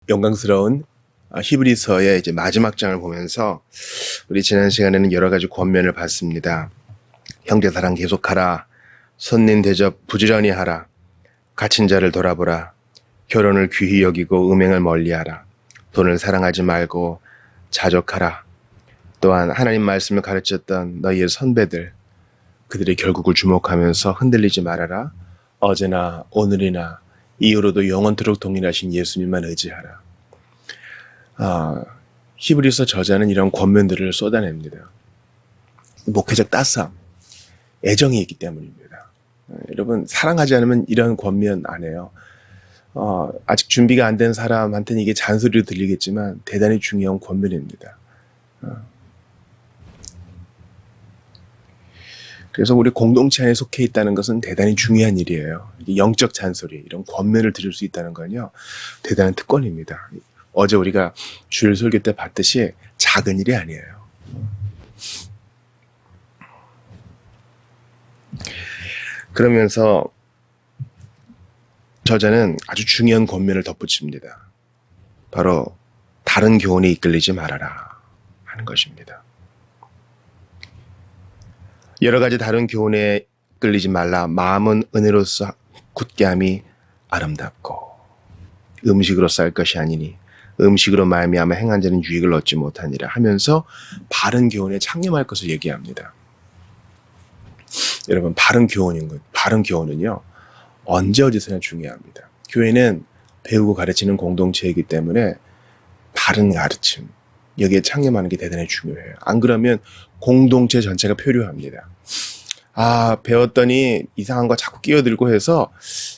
영광스러운 히브리서의 이제 마지막 장을 보면서 우리 지난 시간에는 여러 가지 권면을 받습니다. 형제 사랑 계속하라. 손님 대접 부지런히 하라. 갇힌 자를 돌아보라. 결혼을 귀히 여기고 음행을 멀리하라. 돈을 사랑하지 말고 자족하라. 또한 하나님 말씀을 가르쳤던 너희의 선배들, 그들의 결국을 주목하면서 흔들리지 말아라. 어제나 오늘이나 이후로도 영원토록 동일하신 예수님만 의지하라. 히브리서 저자는 이런 권면들을 쏟아냅니다. 목회적 따스함, 애정이 있기 때문입니다. 여러분, 사랑하지 않으면 이런 권면 안 해요. 아직 준비가 안 된 사람한테는 이게 잔소리로 들리겠지만 대단히 중요한 권면입니다. 그래서 우리 공동체 안에 속해 있다는 것은 대단히 중요한 일이에요. 영적 잔소리, 이런 권면을 들을 수 있다는 건요, 대단한 특권입니다. 어제 우리가 주일 설교 때 봤듯이 작은 일이 아니에요. 그러면서 저자는 아주 중요한 권면을 덧붙입니다. 바로 다른 교훈에 이끌리지 말아라 하는 것입니다. 여러 가지 다른 교훈에 끌리지 말라. 마음은 은혜로서 굳게 함이 아름답고 음식으로 쌀 것이 아니니 음식으로 말미암아 행한 자는 유익을 얻지 못하니라 하면서 바른 교훈에 창념할 것을 얘기합니다. 여러분, 바른 교훈은요, 언제 어디서나 중요합니다. 교회는 배우고 가르치는 공동체이기 때문에 바른 가르침, 여기에 창념하는 게 대단히 중요해요. 안 그러면 공동체 전체가 표류합니다. 배웠더니 이상한 거 자꾸 끼어들고 해서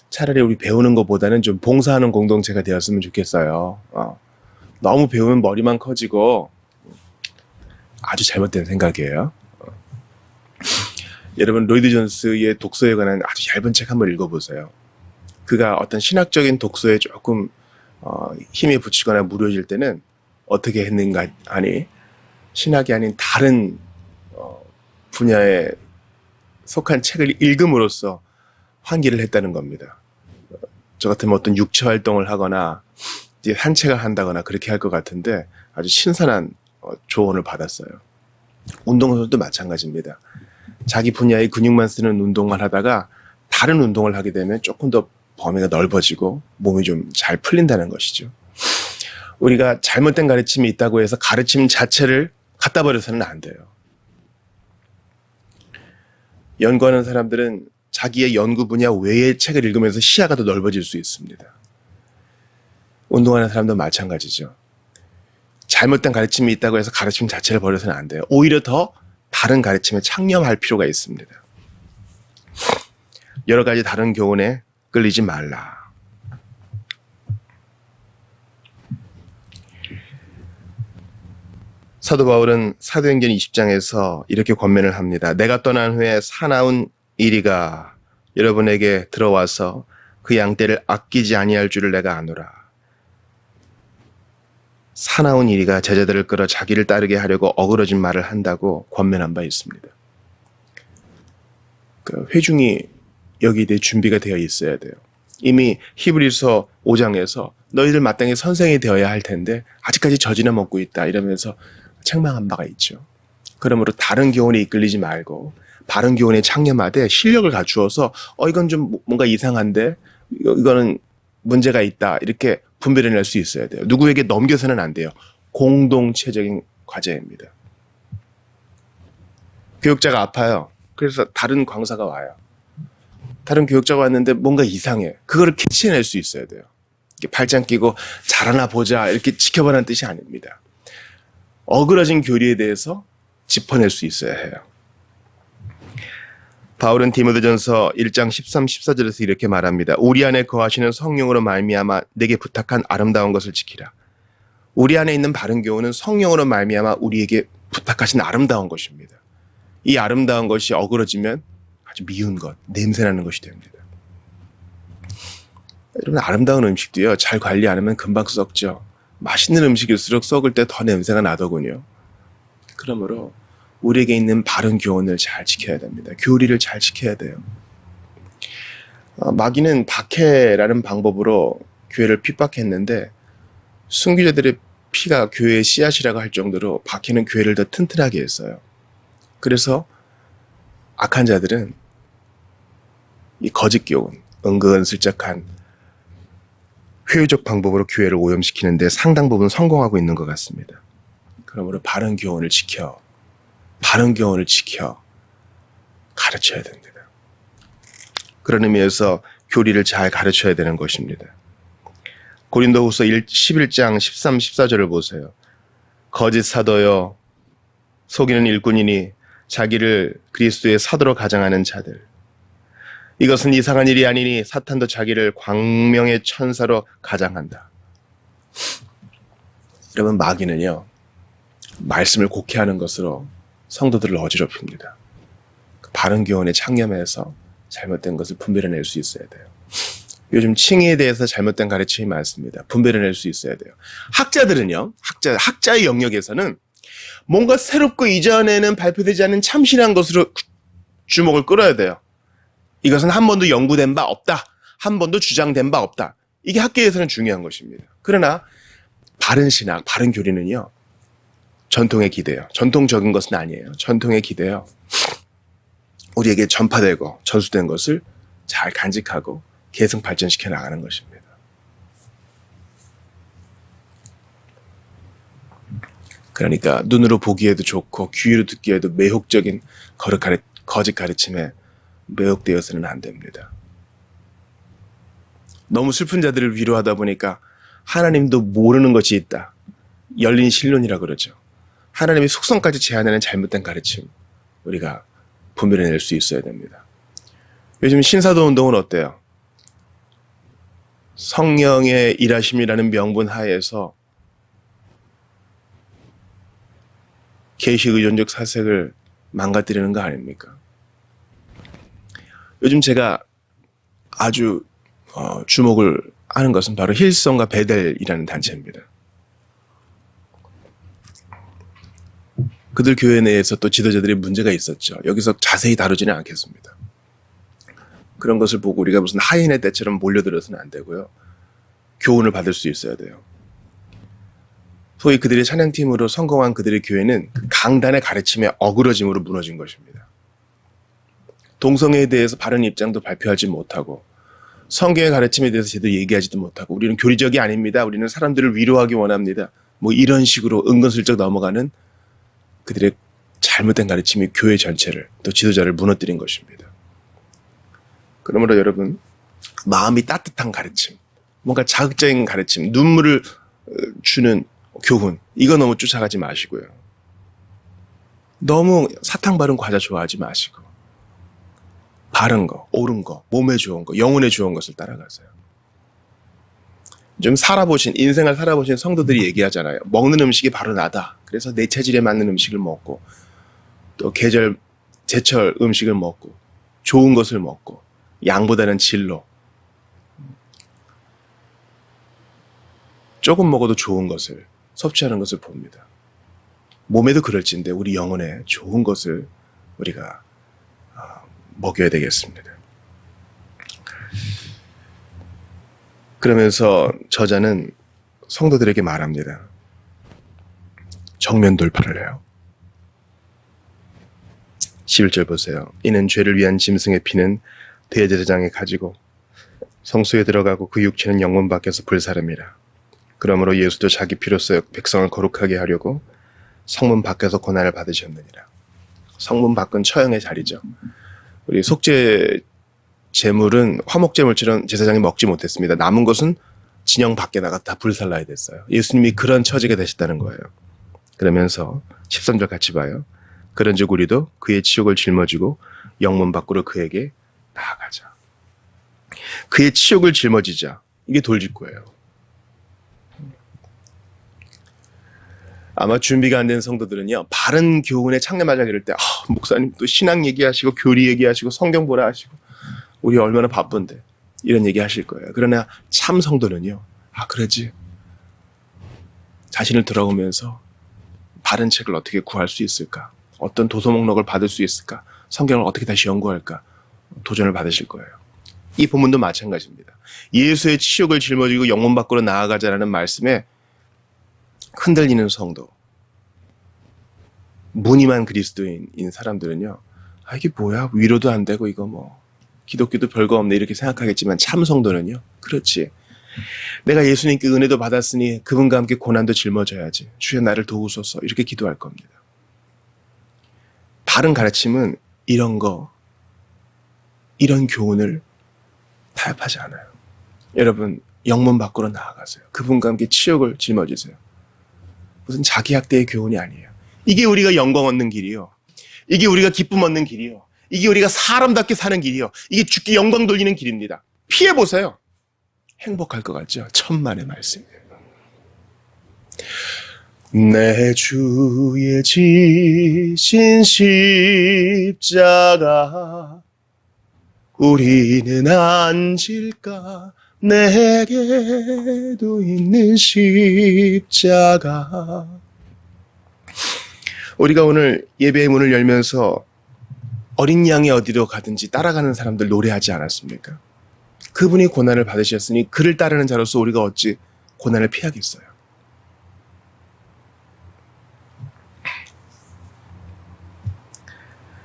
차라리 우리 배우는 것보다는 좀 봉사하는 공동체가 되었으면 좋겠어요. 너무 배우면 머리만 커지고 아주 잘못된 생각이에요. 여러분, 로이드 존스의 독서에 관한 아주 얇은 책 한번 읽어보세요. 그가 어떤 신학적인 독서에 조금 힘에 붙이거나 무뎌질 때는 어떻게 했는가 하니, 신학이 아닌 다른 분야에 속한 책을 읽음으로써 환기를 했다는 겁니다. 저 같으면 어떤 육체 활동을 하거나 이제 산책을 한다거나 그렇게 할 것 같은데 아주 신선한 조언을 받았어요. 운동선수도 마찬가지입니다. 자기 분야의 근육만 쓰는 운동을 하다가 다른 운동을 하게 되면 조금 더 범위가 넓어지고 몸이 좀 잘 풀린다는 것이죠. 우리가 잘못된 가르침이 있다고 해서 가르침 자체를 갖다 버려서는 안 돼요. 연구하는 사람들은 자기의 연구 분야 외의 책을 읽으면서 시야가 더 넓어질 수 있습니다. 운동하는 사람도 마찬가지죠. 잘못된 가르침이 있다고 해서 가르침 자체를 버려서는 안 돼요. 오히려 더 다른 가르침에 창념할 필요가 있습니다. 여러 가지 다른 교훈에 끌리지 말라. 사도 바울은 사도행전 20장에서 이렇게 권면을 합니다. 내가 떠난 후에 사나운 이리가 여러분에게 들어와서 그 양떼를 아끼지 아니할 줄을 내가 아노라. 사나운 이리가 제자들을 끌어 자기를 따르게 하려고 어그러진 말을 한다고 권면한 바 있습니다. 그 회중이 여기에 대해 준비가 되어 있어야 돼요. 이미 히브리서 5장에서 너희들 마땅히 선생이 되어야 할 텐데 아직까지 젖이나 먹고 있다 이러면서 책망한 바가 있죠. 그러므로 다른 교훈에 이끌리지 말고 바른 교훈에 창념하되 실력을 갖추어서 이건 좀 뭔가 이상한데 이거는 문제가 있다 이렇게 분별해낼 수 있어야 돼요. 누구에게 넘겨서는 안 돼요. 공동체적인 과제입니다. 교육자가 아파요. 그래서 다른 강사가 와요. 다른 교육자가 왔는데 뭔가 이상해. 그거를 캐치해낼 수 있어야 돼요. 팔짱 끼고 잘하나 보자 이렇게 지켜보라는 뜻이 아닙니다. 어그러진 교리에 대해서 짚어낼 수 있어야 해요. 바울은 디모데전서 1장 13, 14절에서 이렇게 말합니다. 우리 안에 거하시는 성령으로 말미암아 내게 부탁한 아름다운 것을 지키라. 우리 안에 있는 바른 교훈은 성령으로 말미암아 우리에게 부탁하신 아름다운 것입니다. 이 아름다운 것이 어그러지면 아주 미운 것, 냄새나는 것이 됩니다. 여러분, 아름다운 음식도요, 잘 관리 안 하면 금방 썩죠. 맛있는 음식일수록 썩을 때 더 냄새가 나더군요. 그러므로 우리에게 있는 바른 교훈을 잘 지켜야 됩니다. 교리를 잘 지켜야 돼요. 마귀는 박해라는 방법으로 교회를 핍박했는데 순교자들의 피가 교회의 씨앗이라고 할 정도로 박해는 교회를 더 튼튼하게 했어요. 그래서 악한 자들은 이 거짓 교훈, 은근슬쩍한 회유적 방법으로 교회를 오염시키는데 상당 부분 성공하고 있는 것 같습니다. 그러므로 바른 교훈을 지켜 가르쳐야 됩니다. 그런 의미에서 교리를 잘 가르쳐야 되는 것입니다. 고린도후서 11장 13, 14절을 보세요. 거짓 사도여 속이는 일꾼이니 자기를 그리스도의 사도로 가장하는 자들. 이것은 이상한 일이 아니니 사탄도 자기를 광명의 천사로 가장한다. 여러분, 마귀는요, 말씀을 곡해하는 것으로 성도들을 어지럽힙니다. 바른 교훈에 창념해서 잘못된 것을 분별해낼 수 있어야 돼요. 요즘 칭의에 대해서 잘못된 가르침이 많습니다. 분별해낼 수 있어야 돼요. 학자들은요, 학자의 영역에서는 뭔가 새롭고 이전에는 발표되지 않은 참신한 것으로 주목을 끌어야 돼요. 이것은 한 번도 연구된 바 없다. 한 번도 주장된 바 없다. 이게 학계에서는 중요한 것입니다. 그러나 바른 신학, 바른 교리는요, 전통에 기대요. 전통적인 것은 아니에요. 전통에 기대요. 우리에게 전파되고 전수된 것을 잘 간직하고 계속 발전시켜 나가는 것입니다. 그러니까 눈으로 보기에도 좋고 귀로 듣기에도 매혹적인 거짓 가르침에 매혹되어서는 안 됩니다. 너무 슬픈 자들을 위로하다 보니까 하나님도 모르는 것이 있다. 열린 신론이라 그러죠. 하나님의 속성까지 제한하는 잘못된 가르침, 우리가 분별해낼 수 있어야 됩니다. 요즘 신사도 운동은 어때요? 성령의 일하심이라는 명분 하에서 계시 의존적 사색을 망가뜨리는 거 아닙니까? 요즘 제가 아주 주목을 하는 것은 바로 힐성과 베델이라는 단체입니다. 그들 교회 내에서 또 지도자들이 문제가 있었죠. 여기서 자세히 다루지는 않겠습니다. 그런 것을 보고 우리가 무슨 하인의 때처럼 몰려들어서는 안 되고요. 교훈을 받을 수 있어야 돼요. 소위 그들의 찬양팀으로 성공한 그들의 교회는 강단의 가르침에 어그러짐으로 무너진 것입니다. 동성애에 대해서 바른 입장도 발표하지 못하고 성경의 가르침에 대해서 제대로 얘기하지도 못하고 우리는 교리적이 아닙니다. 우리는 사람들을 위로하기 원합니다. 뭐 이런 식으로 은근슬쩍 넘어가는 그들의 잘못된 가르침이 교회 전체를 또 지도자를 무너뜨린 것입니다. 그러므로 여러분, 마음이 따뜻한 가르침, 뭔가 자극적인 가르침, 눈물을 주는 교훈, 이거 너무 쫓아가지 마시고요. 너무 사탕 바른 과자 좋아하지 마시고 바른 거, 옳은 거, 몸에 좋은 거, 영혼에 좋은 것을 따라가세요. 좀 인생을 살아보신 성도들이 얘기하잖아요. 먹는 음식이 바로 나다. 그래서 내 체질에 맞는 음식을 먹고 또 제철 음식을 먹고 좋은 것을 먹고 양보다는 질로 조금 먹어도 좋은 것을 섭취하는 것을 봅니다. 몸에도 그럴진데 우리 영혼에 좋은 것을 우리가 먹여야 되겠습니다. 그러면서 저자는 성도들에게 말합니다. 정면 돌파를 해요. 11절 보세요. 이는 죄를 위한 짐승의 피는 대제사장에 가지고 성소에 들어가고 그 육체는 영문 밖에서 불사름이라. 그러므로 예수도 자기 피로써 백성을 거룩하게 하려고 성문 밖에서 고난을 받으셨느니라. 성문 밖은 처형의 자리죠. 우리 속죄 제물은 화목제물처럼 제사장이 먹지 못했습니다. 남은 것은 진영 밖에다가 다 불살라야 됐어요. 예수님이 그런 처지가 되셨다는 거예요. 그러면서 13절 같이 봐요. 그런즉 우리도 그의 치욕을 짊어지고 영문 밖으로 그에게 나아가자. 그의 치욕을 짊어지자. 이게 돌직구예요. 아마 준비가 안 된 성도들은요, 바른 교훈에 창념하자 이럴 때 목사님 또 신앙 얘기하시고 교리 얘기하시고 성경 보라 하시고 우리 얼마나 바쁜데 이런 얘기 하실 거예요. 그러나 참 성도는요, 그러지, 자신을 돌아오면서 바른 책을 어떻게 구할 수 있을까, 어떤 도서 목록을 받을 수 있을까, 성경을 어떻게 다시 연구할까 도전을 받으실 거예요. 이 본문도 마찬가지입니다. 예수의 치욕을 짊어지고 영문 밖으로 나아가자라는 말씀에 흔들리는 성도, 무늬만 그리스도인인 사람들은요, 아, 이게 뭐야? 위로도 안 되고, 이거 뭐, 기독교도 별거 없네, 이렇게 생각하겠지만, 참 성도는요, 그렇지. 내가 예수님께 은혜도 받았으니 그분과 함께 고난도 짊어져야지. 주여 나를 도우소서. 이렇게 기도할 겁니다. 바른 가르침은 이런 교훈을 타협하지 않아요. 여러분, 영문 밖으로 나아가세요. 그분과 함께 치욕을 짊어지세요. 무슨 자기학대의 교훈이 아니에요. 이게 우리가 영광 얻는 길이요. 이게 우리가 기쁨 얻는 길이요. 이게 우리가 사람답게 사는 길이요. 이게 주께 영광 돌리는 길입니다. 피해보세요. 행복할 것 같죠? 천만의 말씀이에요. 내 주의 지신 십자가 우리는 안 질까 내게도 있는 십자가. 우리가 오늘 예배의 문을 열면서 어린 양이 어디로 가든지 따라가는 사람들 노래하지 않았습니까? 그분이 고난을 받으셨으니 그를 따르는 자로서 우리가 어찌 고난을 피하겠어요?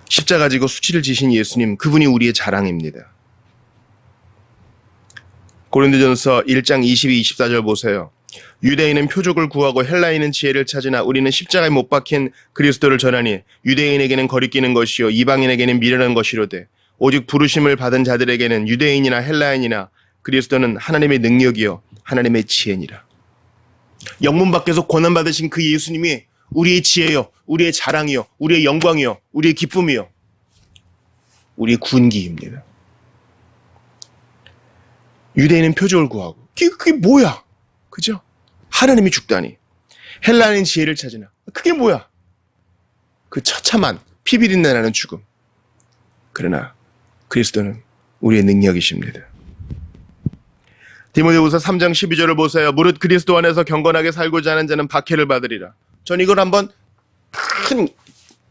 십자가 지고 수치를 지신 예수님, 그분이 우리의 자랑입니다. 고린도전서 1장 22, 24절 보세요. 유대인은 표적을 구하고 헬라인은 지혜를 찾으나 우리는 십자가에 못 박힌 그리스도를 전하니 유대인에게는 거리끼는 것이요 이방인에게는 미련한 것이로되 오직 부르심을 받은 자들에게는 유대인이나 헬라인이나 그리스도는 하나님의 능력이요 하나님의 지혜니라. 영문 밖에서 고난받으신 그 예수님이 우리의 지혜요, 우리의 자랑이요, 우리의 영광이요, 우리의 기쁨이요, 우리의 군기입니다. 유대인은 표적을 구하고 그게 뭐야? 그죠? 하나님이 죽다니. 헬라인 지혜를 찾으나 그게 뭐야? 그 처참한 피비린내 나는 죽음. 그러나 그리스도는 우리의 능력이십니다. 디모데후서 3장 12절을 보세요. 무릇 그리스도 안에서 경건하게 살고자 하는 자는 박해를 받으리라. 전 이걸 한번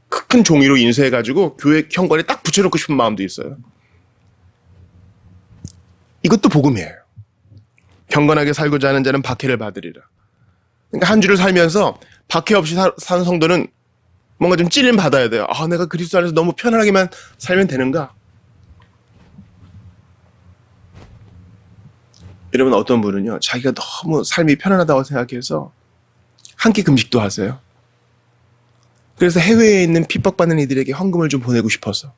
큰 종이로 인쇄해가지고 교회 현관에 딱 붙여놓고 싶은 마음도 있어요. 이것도 복음이에요. 경건하게 살고자 하는 자는 박해를 받으리라. 그러니까 한 주를 살면서 박해 없이 사는 성도는 뭔가 좀 찔림 받아야 돼요. 아, 내가 그리스도 안에서 너무 편안하게만 살면 되는가? 여러분, 어떤 분은요, 자기가 너무 삶이 편안하다고 생각해서 한 끼 금식도 하세요. 그래서 해외에 있는 핍박받는 이들에게 헌금을 좀 보내고 싶어서.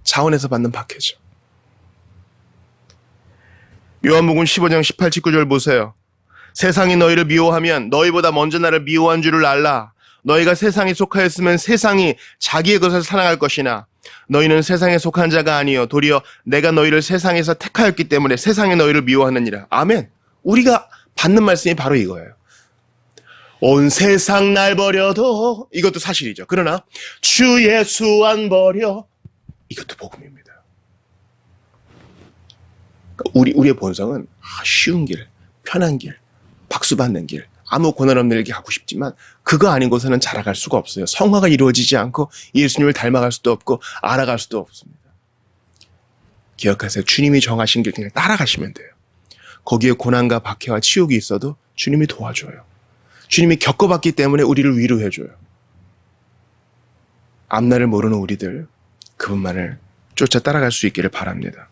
자원에서 받는 박해죠. 요한복음 15장 18, 19절 보세요. 세상이 너희를 미워하면 너희보다 먼저 나를 미워한 줄을 알라. 너희가 세상에 속하였으면 세상이 자기의 것을 사랑할 것이나 너희는 세상에 속한 자가 아니요 도리어 내가 너희를 세상에서 택하였기 때문에 세상이 너희를 미워하느니라. 아멘. 우리가 받는 말씀이 바로 이거예요. 온 세상 날 버려도, 이것도 사실이죠. 그러나 주 예수 안 버려, 이것도 복음입니다. 우리의 본성은 쉬운 길, 편한 길, 박수 받는 길, 아무 고난 없는 길 가고 싶지만 그거 아닌 곳에는 자라갈 수가 없어요. 성화가 이루어지지 않고 예수님을 닮아갈 수도 없고 알아갈 수도 없습니다. 기억하세요. 주님이 정하신 길 그냥 따라가시면 돼요. 거기에 고난과 박해와 치욕이 있어도 주님이 도와줘요. 주님이 겪어봤기 때문에 우리를 위로해줘요. 앞날을 모르는 우리들, 그분만을 쫓아 따라갈 수 있기를 바랍니다.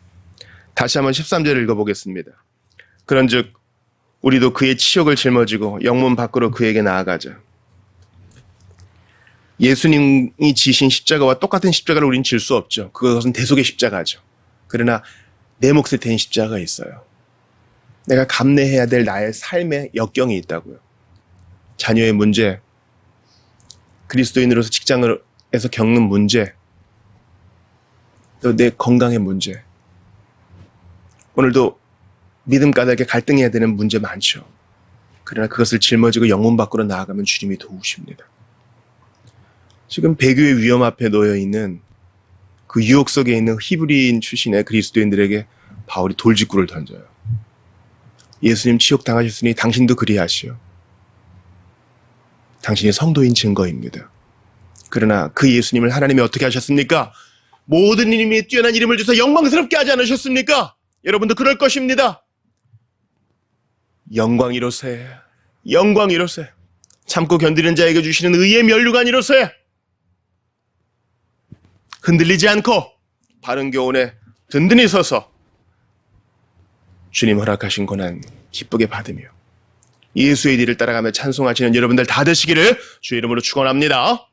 다시 한번 13절을 읽어보겠습니다. 그런즉 우리도 그의 치욕을 짊어지고 영문 밖으로 그에게 나아가자. 예수님이 지신 십자가와 똑같은 십자가를 우린 질 수 없죠. 그것은 대속의 십자가죠. 그러나 내 몫을 댄 십자가가 있어요. 내가 감내해야 될 나의 삶의 역경이 있다고요. 자녀의 문제, 그리스도인으로서 직장에서 겪는 문제, 또 내 건강의 문제, 오늘도 믿음 까닭에 갈등해야 되는 문제 많죠. 그러나 그것을 짊어지고 영문 밖으로 나아가면 주님이 도우십니다. 지금 배교의 위험 앞에 놓여있는 그 유혹 속에 있는 히브리인 출신의 그리스도인들에게 바울이 돌직구를 던져요. 예수님 치욕 당하셨으니 당신도 그리하시오. 당신이 성도인 증거입니다. 그러나 그 예수님을 하나님이 어떻게 하셨습니까? 모든 이름에 뛰어난 이름을 주셔서 영광스럽게 하지 않으셨습니까? 여러분도 그럴 것입니다. 영광이로세. 영광이로세. 참고 견디는 자에게 주시는 의의 면류관이로세. 흔들리지 않고 바른 교훈에 든든히 서서 주님 허락하신 고난 기쁘게 받으며 예수의 뒤를 따라가며 찬송하시는 여러분들 다 되시기를 주의 이름으로 축원합니다.